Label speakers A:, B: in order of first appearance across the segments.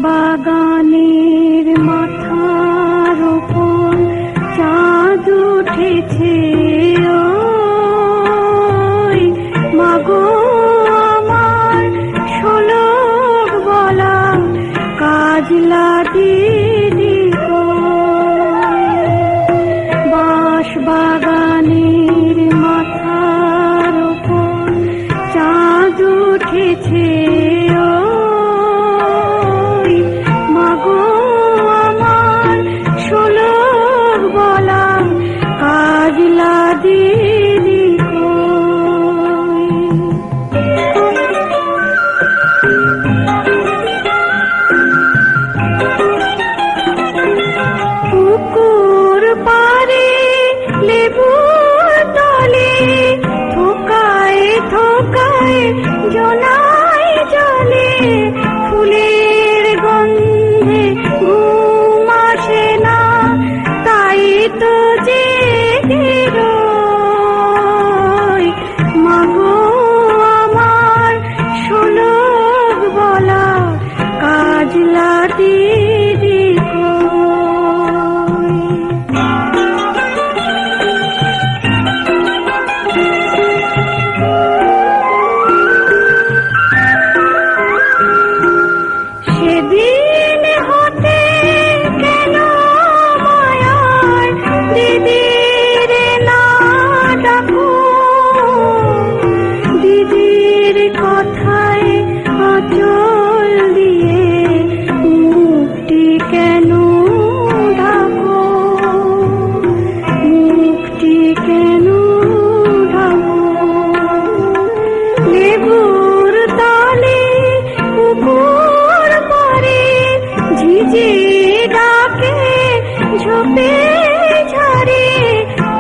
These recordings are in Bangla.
A: বাগানের মাথার উপর চাঁদ উঠেছে, ওই মাগো আমার শোলক বলা কাজলা দিদি বাঁশ বাগানের মাথার উপর চাঁদ উঠেছে, জোনাই জলে ফুলের গন্ধে ঘুম আসে না, তাই তো জেগে রই মাগো আমার শোলক বলা কাজলা দিদি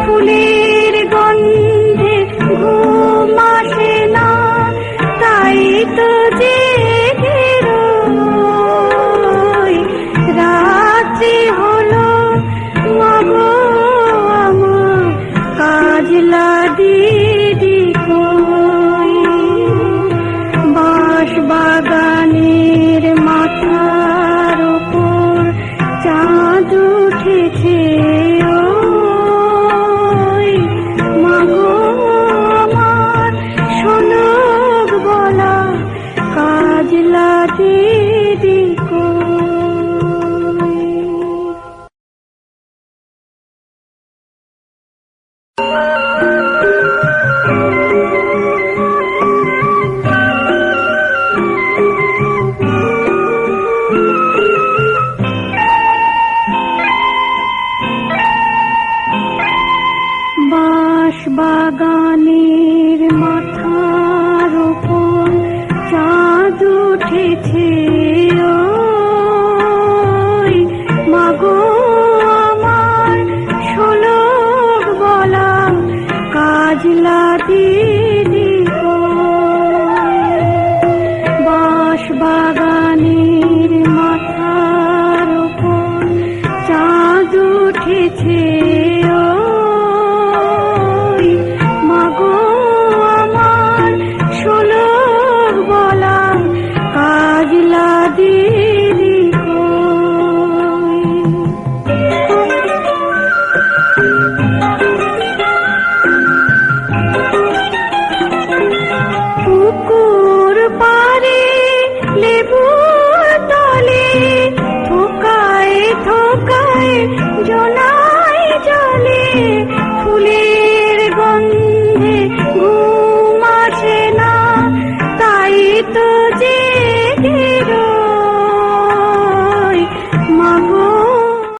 A: ফুলের গন্ধে ঘুম আসে না, তাই তো জেগে রই রাত্রি হলো মাগো আমার কাজলা দিদি কই বাঁশ বাগানের মাথার উপর চাঁদ উঠেছে, মাগো আমার শোলক বলা কাজলা দিদি বাঁশ বাগানের মাথার উপর চাঁদ উঠেছে, ওই মাগো আমার শোলক বলা কাজলা দিদি বাঁশ বাগানের মাথার উপর চাঁদ উঠেছে, মাগো আমার শোলক বলা কাজলা দিদি